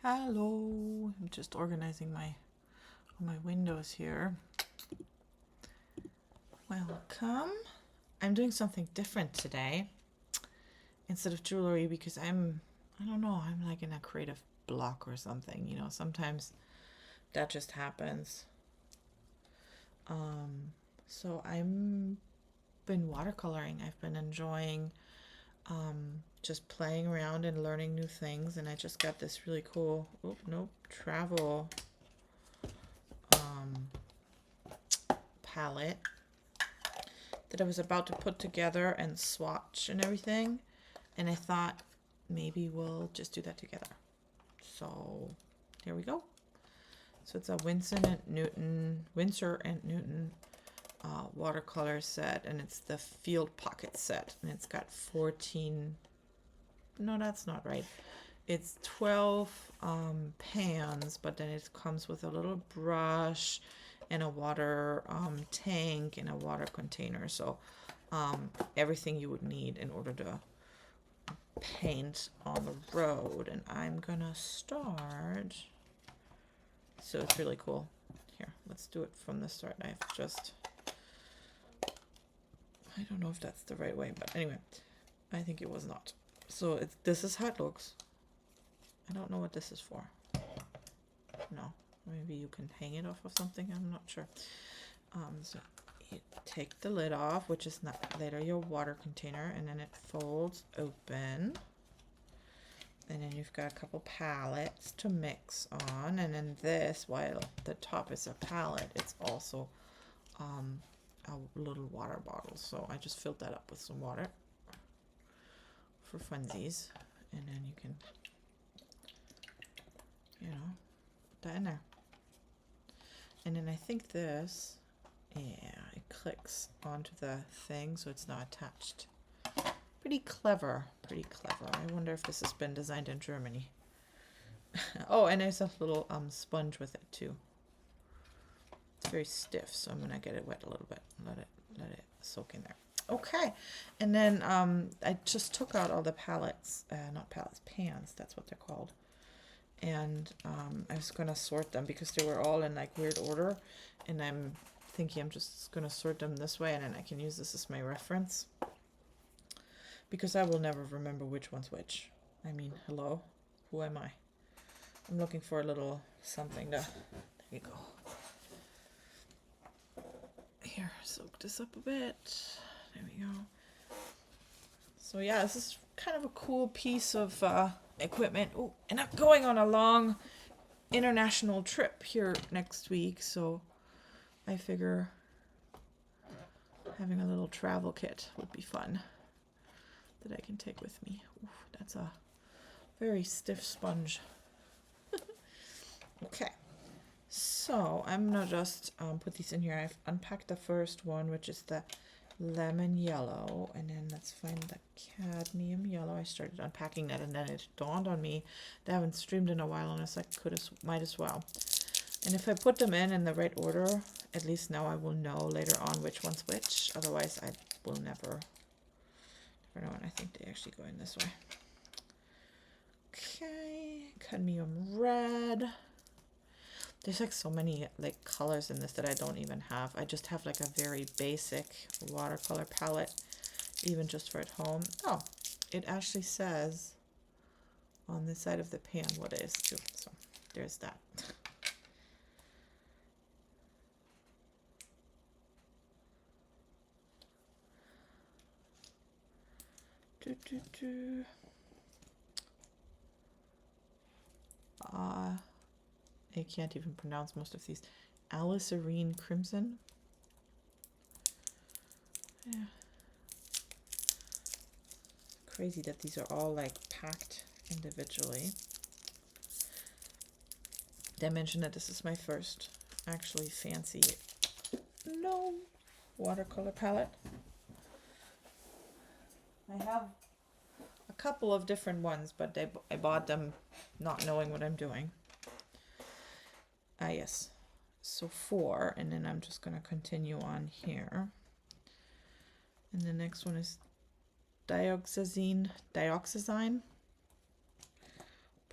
Hello, I'm just organizing my windows here. Welcome. I'm doing something different today instead of jewelry because I don't know, I'm like in a creative block or something, sometimes that just happens. So I'm been watercoloring. I've been enjoying just playing around and learning new things, and I just got this really cool, travel palette that I was about to put together and swatch and everything, and I thought maybe we'll just do that together. So here we go. So it's a Winsor and Newton watercolor set, and it's the field pocket set, and it's got 14, no, that's not right, it's 12 pans, but then it comes with a little brush and a water tank and a water container. So everything you would need in order to paint on the road. And I'm gonna start, so it's really cool. Here, let's do it from the start. I don't know if that's the right way, but anyway, I think it was not. So this is how it looks. I don't know what this is for. No, maybe you can hang it off of something, I'm not sure. So you take the lid off, which is not later your water container, and then it folds open. And then you've got a couple palettes to mix on, and then this, while the top is a palette, it's also a little water bottle. So I just filled that up with some water for funsies, and then you can, put that in there. And then I think this, yeah, it clicks onto the thing, so it's not attached. Pretty clever, pretty clever. I wonder if this has been designed in Germany. Oh, and there's a little sponge with it too. It's very stiff, so I'm gonna get it wet a little bit. Let it soak in there. Okay, and then I just took out all the palettes, not palettes, pans. That's what they're called. And I was gonna sort them because they were all in like weird order, and I'm thinking I'm just gonna sort them this way, and then I can use this as my reference, because I will never remember which one's which. I mean, hello, who am I? I'm looking for a little something to, there you go. Here, soak this up a bit. There we go. So yeah, this is kind of a cool piece of equipment. Oh, and I'm going on a long international trip here next week, so I figure having a little travel kit would be fun that I can take with me. Ooh, that's a very stiff sponge. Okay, so I'm gonna just put these in here. I've unpacked the first one, which is the lemon yellow, and then let's find the cadmium yellow. I started unpacking that, and then it dawned on me that I haven't streamed in a while, and I might as well. And if I put them in the right order, at least now I will know later on which one's which. Otherwise, I will never know. And I think they actually go in this way. Okay, cadmium red. There's like so many like colors in this that I don't even have. I just have like a very basic watercolor palette, even just for at home. Oh, it actually says on the side of the pan what it is too. So there's that. I can't even pronounce most of these. Alicerine crimson. Yeah. Crazy that these are all like packed individually. Did I mention that this is my first actually fancy watercolor palette? I have a couple of different ones, but I bought them not knowing what I'm doing. Yes, so 4, and then I'm just gonna continue on here. And the next one is dioxazine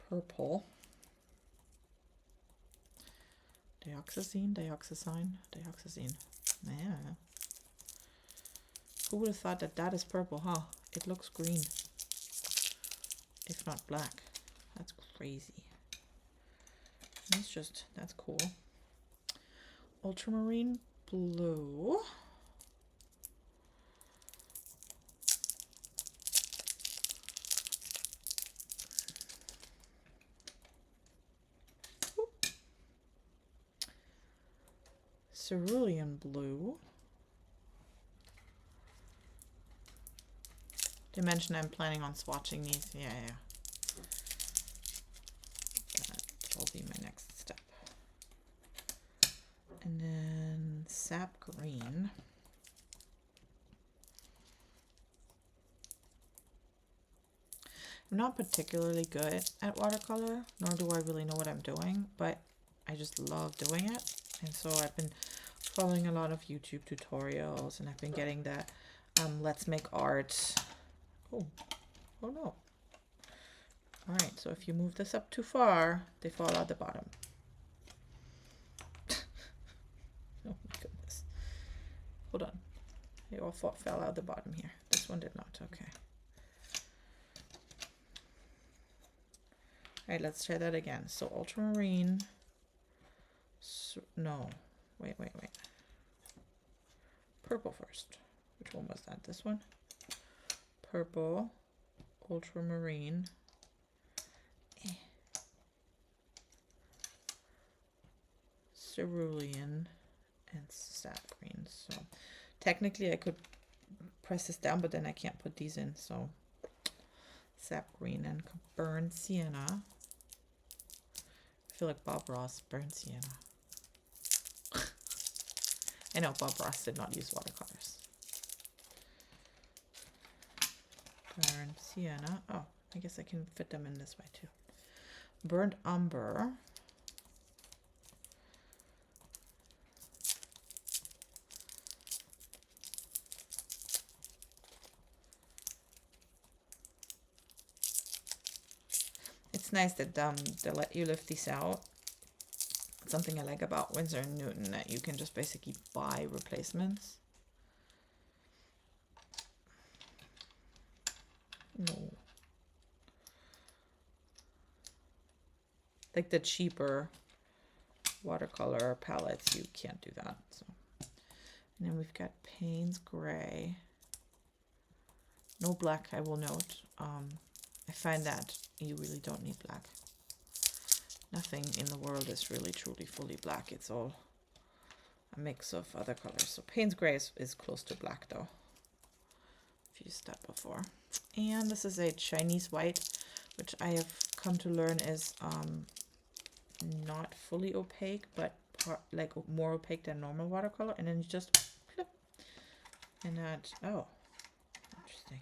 purple. Dioxazine. Yeah. Who would have thought that that is purple, huh? It looks green, if not black. That's crazy. That's cool. Ultramarine blue. Cerulean blue. Did I mention I'm planning on swatching these? Yeah. That will be my next step. And then sap green. I'm not particularly good at watercolor, nor do I really know what I'm doing, but I just love doing it. And so I've been following a lot of YouTube tutorials, and I've been getting that Let's Make Art. Oh no. All right, so if you move this up too far, they fall out the bottom. Oh my goodness. Hold on. They all fell out the bottom here. This one did not. Okay. All right, let's try that again. So ultramarine. No. Wait. Purple first. Which one was that? This one? Purple, ultramarine, cerulean, and sap green. So technically I could press this down, but then I can't put these in. So sap green and burnt sienna. I feel like Bob Ross, burnt sienna. I know Bob Ross did not use watercolors. Burnt sienna. Oh, I guess I can fit them in this way too. Burnt umber. It's nice that they let you lift these out. It's something I like about Winsor Newton, that you can just basically buy replacements. No. Like the cheaper watercolor palettes, you can't do that. So, and then we've got Payne's Gray. No black, I will note. I find that you really don't need black. Nothing in the world is really truly fully black. It's all a mix of other colors. So Payne's Gray is close to black though. If you step before. And this is a Chinese white, which I have come to learn is not fully opaque, but like more opaque than normal watercolor. And then you just flip, and that, oh, interesting.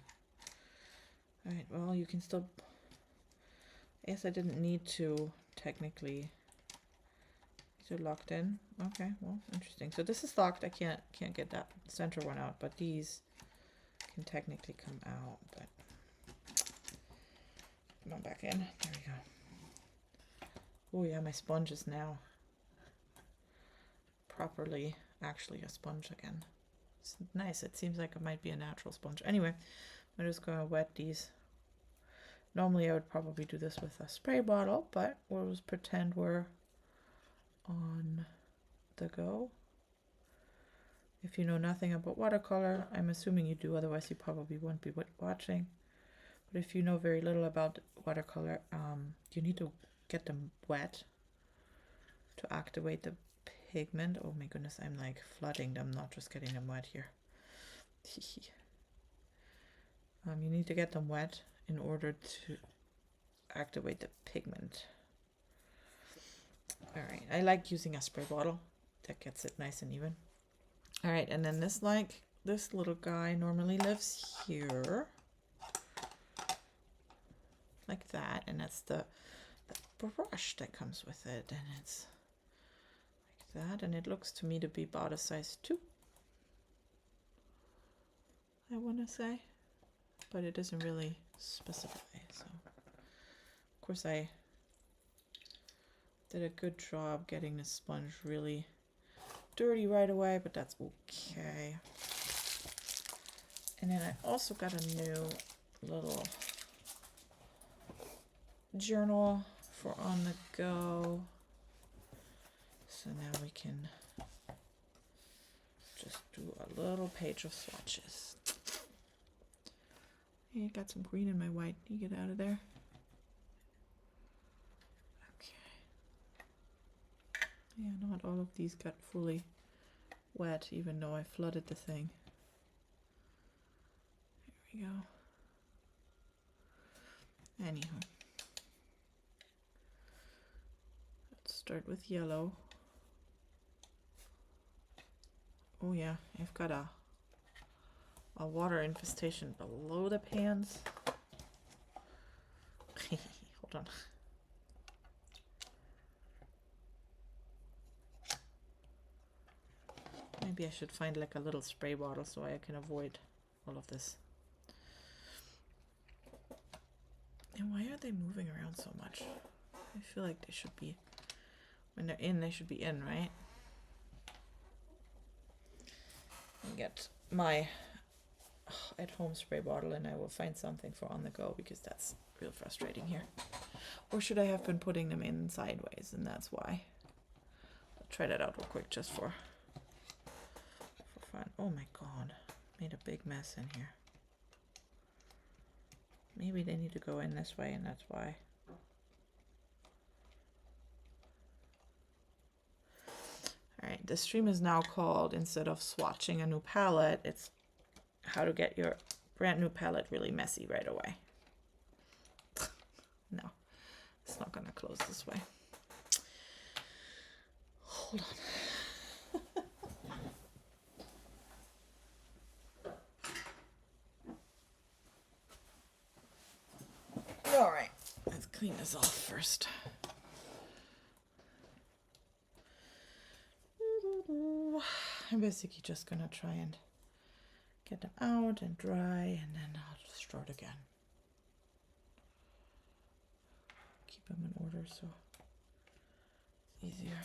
All right, well, you can still, I guess I didn't need to technically. These are locked in. Okay, well, interesting. So this is locked. I can't get that center one out, but these can technically come out. But come on back in. There we go. Oh yeah, my sponge is now properly actually a sponge again. It's nice. It seems like it might be a natural sponge. Anyway, I'm just going to wet these. Normally I would probably do this with a spray bottle, but we'll just pretend we're on the go. If you know nothing about watercolor, I'm assuming you do, otherwise you probably won't be watching. But if you know very little about watercolor, you need to get them wet to activate the pigment. Oh my goodness, I'm like flooding them, not just getting them wet here. You need to get them wet in order to activate the pigment. All right, I like using a spray bottle. That gets it nice and even. All right, and then this little guy normally lives here. Like that, and that's the brush that comes with it, and it's like that, and it looks to me to be about a size 2. I want to say, but it doesn't really specify. So, of course, Did a good job getting the sponge really dirty right away, but that's okay. And then I also got a new little journal for on the go. So now we can just do a little page of swatches. Hey, got some green in my white. You get out of there. Okay. Yeah, not all of these got fully wet, even though I flooded the thing. There we go. Anywho. Let's start with yellow. Oh yeah, I've got a water infestation below the pans. Hold on. Maybe I should find like a little spray bottle so I can avoid all of this. And why are they moving around so much? I feel like they should be, when they're in, they should be in, right? I get my at-home spray bottle and I will find something for on the go because that's real frustrating here. Or should I have been putting them in sideways, and that's why. I'll try that out real quick just for fun. Oh my god, made a big mess in here. Maybe they need to go in this way and that's why. Alright, the stream is now called, instead of swatching a new palette, it's how to get your brand new palette really messy right away. No, it's not gonna close this way. Hold on. Alright, let's clean this off first. I'm basically just gonna try and get them out and dry, and then I'll just start again. Keep them in order so it's easier.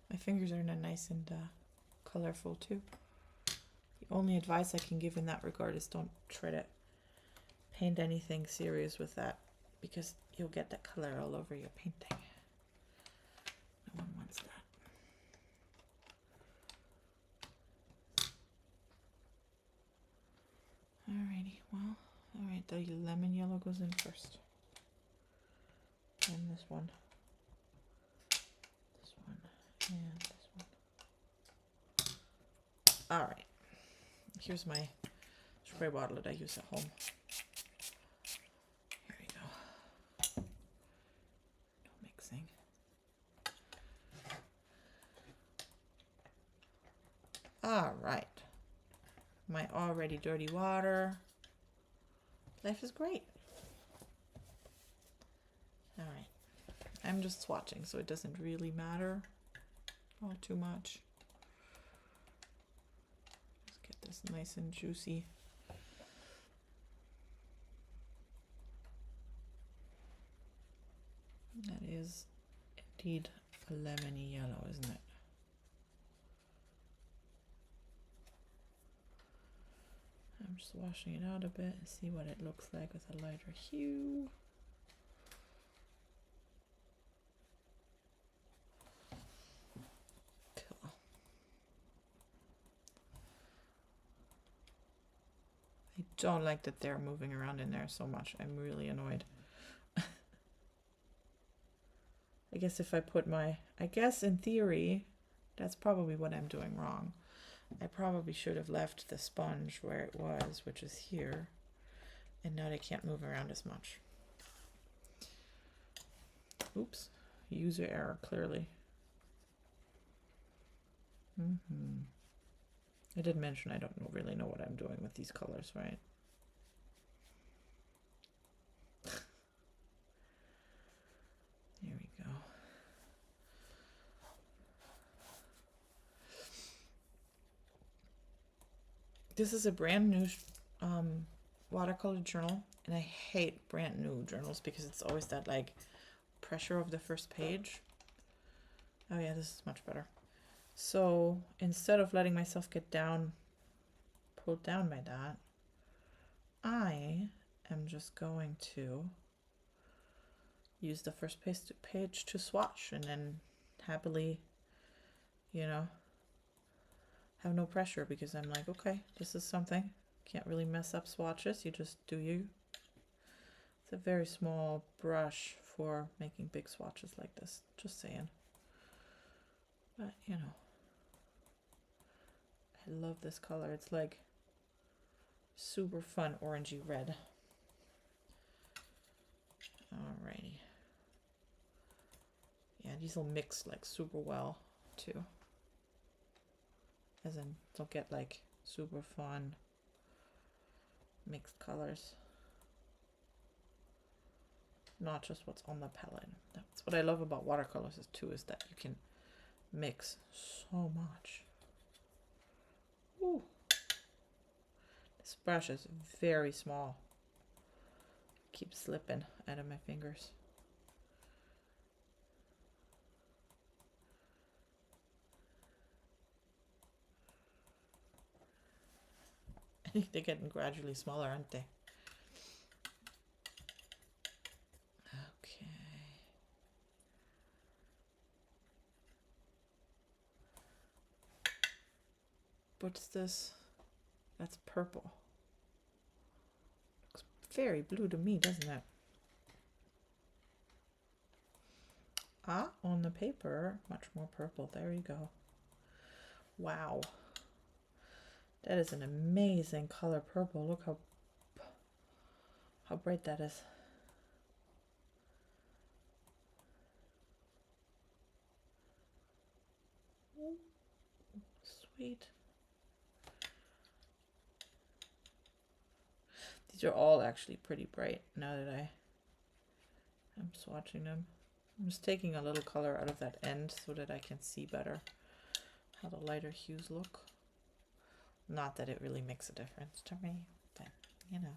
My fingers are nice and colorful too. The only advice I can give in that regard is don't try to paint anything serious with that, because you'll get that color all over your painting. No one wants that. Alrighty, well, alright, the lemon yellow goes in first. And this one. This one. And this one. Alright. Here's my spray bottle that I use at home. Here we go. No mixing. Alright. My already dirty water. Life is great. Alright. I'm just swatching, so it doesn't really matter all too much. Let's get this nice and juicy. That is indeed a lemony yellow, isn't it? I'm just washing it out a bit and see what it looks like with a lighter hue. Cool. I don't like that they're moving around in there so much. I'm really annoyed. I guess if I put I guess in theory, that's probably what I'm doing wrong. I probably should have left the sponge where it was, which is here, and now they can't move around as much. Oops, user error, clearly. I did mention I don't really know what I'm doing with these colors, right? There we go. This is a brand new watercolor journal, and I hate brand new journals because it's always that like pressure of the first page. Oh yeah, this is much better. So instead of letting myself get pulled down by that, I am just going to use the first page to swatch, and then happily, you know, have no pressure, because I'm like, okay, this is something. Can't really mess up swatches. You just do you. It's a very small brush for making big swatches like this. Just saying. But, you know, I love this color. It's like super fun orangey red. Alrighty. Yeah, these will mix like super well too. As in, they'll get like super fun mixed colors. Not just what's on the palette. That's what I love about watercolors too, is that you can mix so much. Ooh. This brush is very small. Keeps slipping out of my fingers. I think they're getting gradually smaller, aren't they? Okay. What's this? That's purple. Looks very blue to me, doesn't it? Ah, on the paper, much more purple. There you go. Wow. That is an amazing color purple. Look how bright that is. Sweet. These are all actually pretty bright now that I'm swatching them. I'm just taking a little color out of that end so that I can see better how the lighter hues look. Not that it really makes a difference to me, but you know.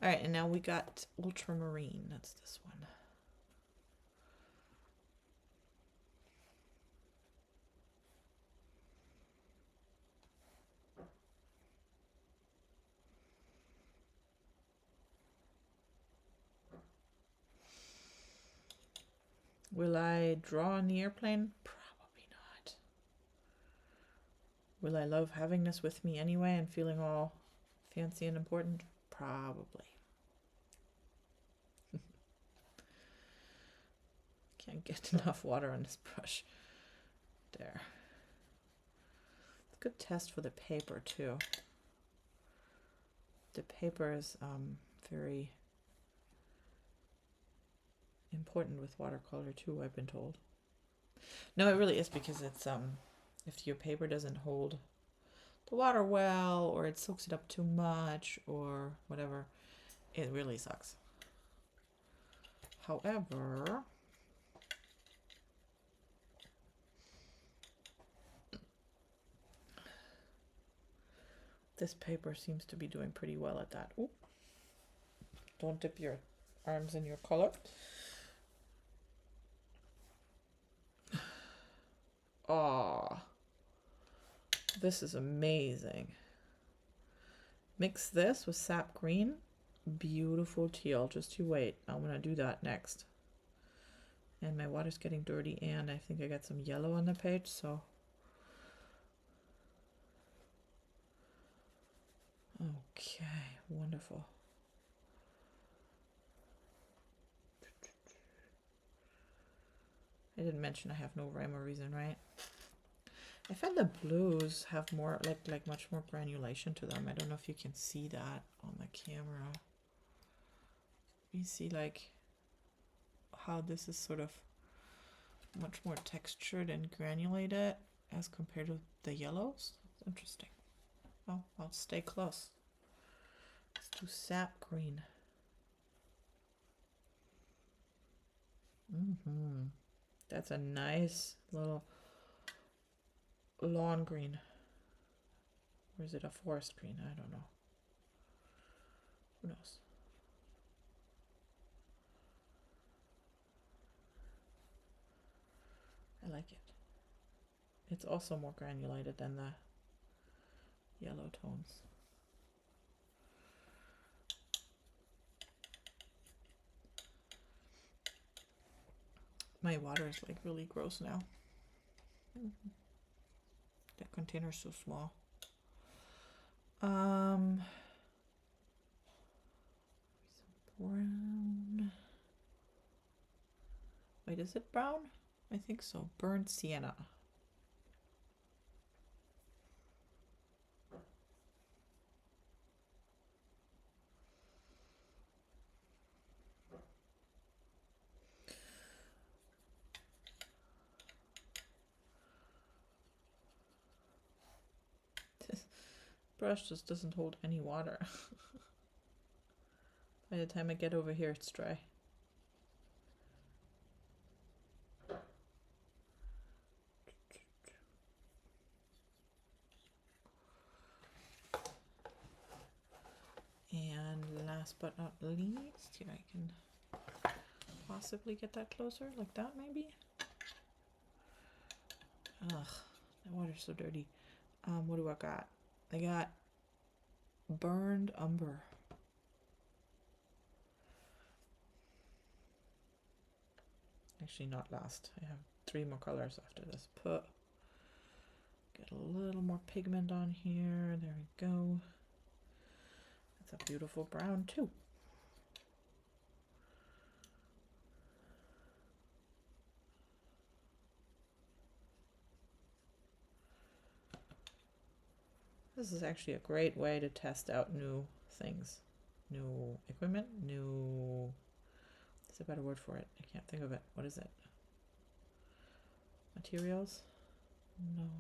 All right, and now we got ultramarine. That's this one. Will I draw on the airplane? Probably not. Will I love having this with me anyway and feeling all fancy and important? Probably. Can't get enough water on this brush. There. It's a good test for the paper too. The paper is very important with watercolor too, I've been told. No, it really is, because it's if your paper doesn't hold the water well, or it soaks it up too much, or whatever, it really sucks. However, this paper seems to be doing pretty well at that. Ooh. Don't dip your arms in your color. Ah, this is amazing. Mix this with sap green. Beautiful teal. Just you wait. I'm gonna do that next. And my water's getting dirty, and I think I got some yellow on the page, so. Okay, wonderful. I didn't mention I have no rhyme or reason, right? I find the blues have more, like much more granulation to them. I don't know if you can see that on the camera. You see like how this is sort of much more textured and granulated as compared to the yellows. That's interesting. Well, I'll stay close. Let's do sap green. That's a nice little lawn green. Or is it a forest green? I don't know. Who knows? I like it. It's also more granulated than the yellow tones. My water is like really gross now. That container's so small. Some brown. Wait, is it brown? I think so. Burnt sienna. This brush just doesn't hold any water. By the time I get over here, it's dry. And last but not least, here I can possibly get that closer, like that maybe. Ugh, that water's so dirty. What do I got? I got burned umber. Actually, not last. I have 3 more colors after this. Get a little more pigment on here. There we go. That's a beautiful brown too. This is actually a great way to test out new things, new equipment, new, what's a better word for it? I can't think of it. What is it? Materials? No.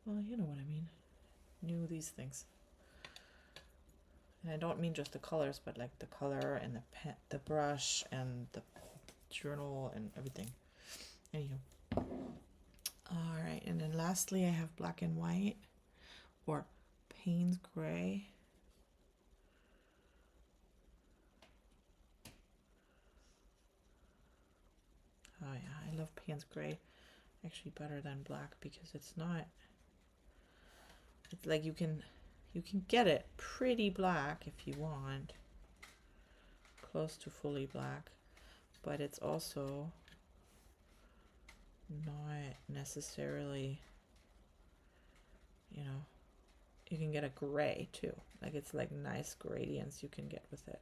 Well, you know what I mean. New these things. And I don't mean just the colors, but like the color and the pen, the brush and the journal and everything. Anywho. All right, and then lastly I have black and white, or Payne's gray. Oh yeah, I love Payne's gray actually better than black because it's not, it's like you can get it pretty black if you want, close to fully black, but it's also not necessarily, you know, you can get a gray too. Like it's like nice gradients you can get with it.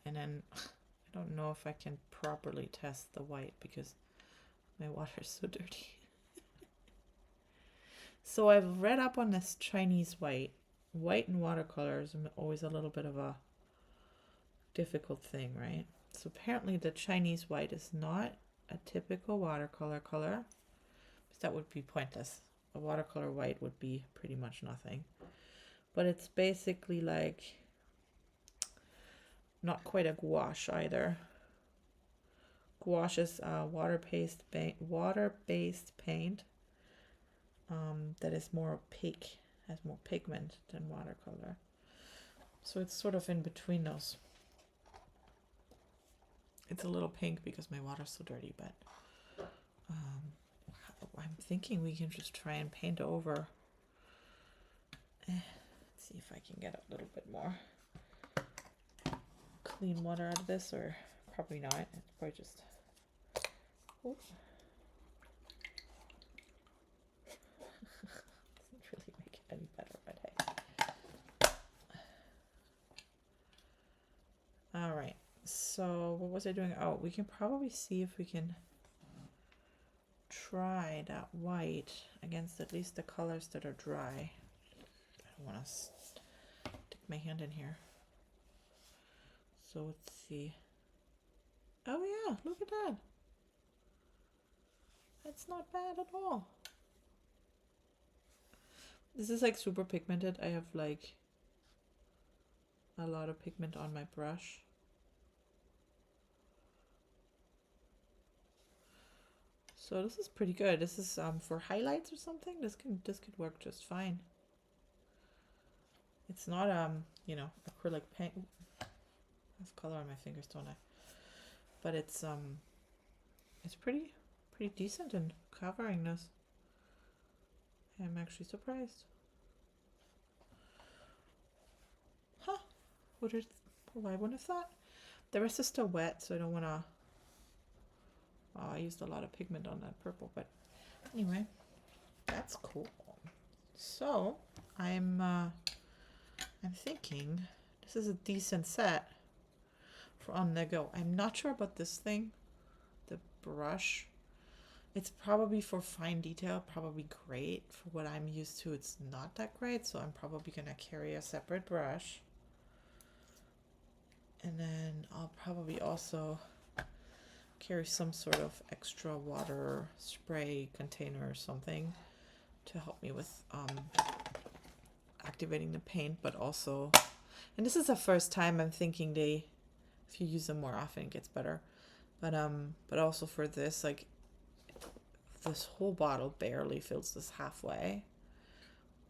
And then I don't know if I can properly test the white because my water is so dirty. So I've read up on this Chinese white. White and watercolor is always a little bit of a difficult thing, right? So apparently the Chinese white is not a typical watercolor color. That would be pointless. A watercolor white would be pretty much nothing. But it's basically like not quite a gouache either. Gouache is water-based paint that is more opaque, has more pigment than watercolor. So it's sort of in between those. It's a little pink because my water's so dirty, but I'm thinking we can just try and paint over. Let's see if I can get a little bit more clean water out of this, or probably not. It's probably just. Oops. Doesn't really make it any better, but hey. All right. So what was I doing? Oh, we can probably see if we can try that white against at least the colors that are dry. I don't want to stick my hand in here. So let's see. Oh yeah, look at that. That's not bad at all. This is like super pigmented. I have like a lot of pigment on my brush. So this is pretty good. This is for highlights or something. This could work just fine. It's not you know, acrylic paint. I have color on my fingers, don't I? But it's pretty decent in covering this. I'm actually surprised. Huh? I wouldn't have thought. The rest is still wet, so I don't want to. Oh, I used a lot of pigment on that purple, but anyway, that's cool. So I'm thinking this is a decent set for on the go. I'm not sure about this thing, the brush. It's probably for fine detail, probably great. For what I'm used to, it's not that great, so I'm probably gonna carry a separate brush. And then I'll probably also carry some sort of extra water spray container or something to help me with activating the paint, but also, and this is the first time I'm thinking if you use them more often it gets better, but also for this, like, this whole bottle barely fills this halfway,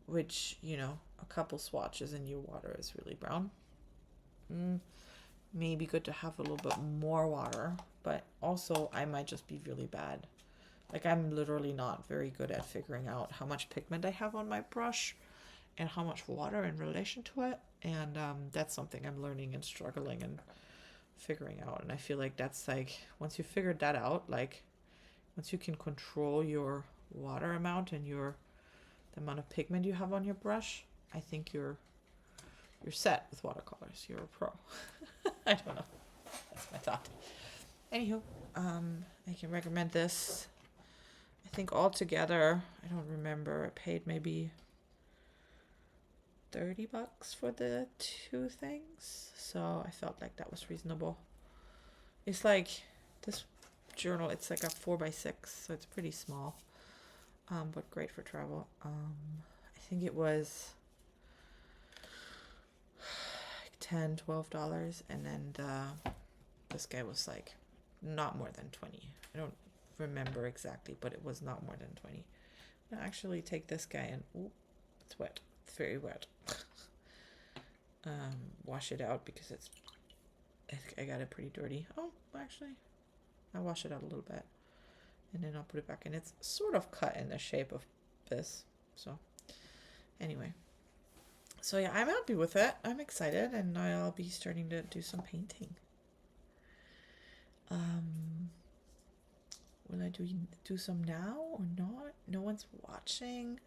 which, you know, a couple swatches and your water is really brown. Maybe good to have a little bit more water, but also I might just be really bad. Like, I'm literally not very good at figuring out how much pigment I have on my brush and how much water in relation to it. And that's something I'm learning and struggling and figuring out. And I feel like that's like, once you figured that out, like once you can control your water amount and the amount of pigment you have on your brush, I think you're set with watercolors. You're a pro. I don't know. That's my thought. Anywho, I can recommend this. I think altogether, I don't remember, I paid maybe $30 for the two things. So I felt like that was reasonable. It's like this journal, it's like a 4x6, so it's pretty small, but great for travel. I think it was $10-12, and then this guy was like not more than 20. I don't remember exactly, but it was not more than 20. I'll actually take this guy and it's wet. It's very wet. Wash it out because I got it pretty dirty. Oh, actually, I'll wash it out a little bit and then I'll put it back in. It's sort of cut in the shape of this. So anyway. So yeah, I'm happy with it. I'm excited, and I'll be starting to do some painting. Will I do some now or not? No one's watching,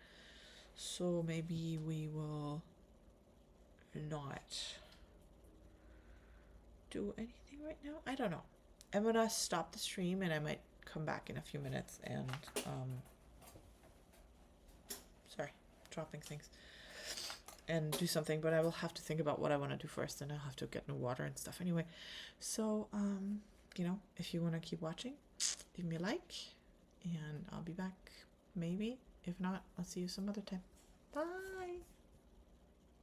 so maybe we will not do anything right now. I don't know. I'm gonna stop the stream, and I might come back in a few minutes and sorry, dropping things. And do something, but I will have to think about what I want to do first, and I'll have to get new water and stuff anyway. So you know, if you want to keep watching, leave me a like, and I'll be back maybe. If not, I'll see you some other time. Bye.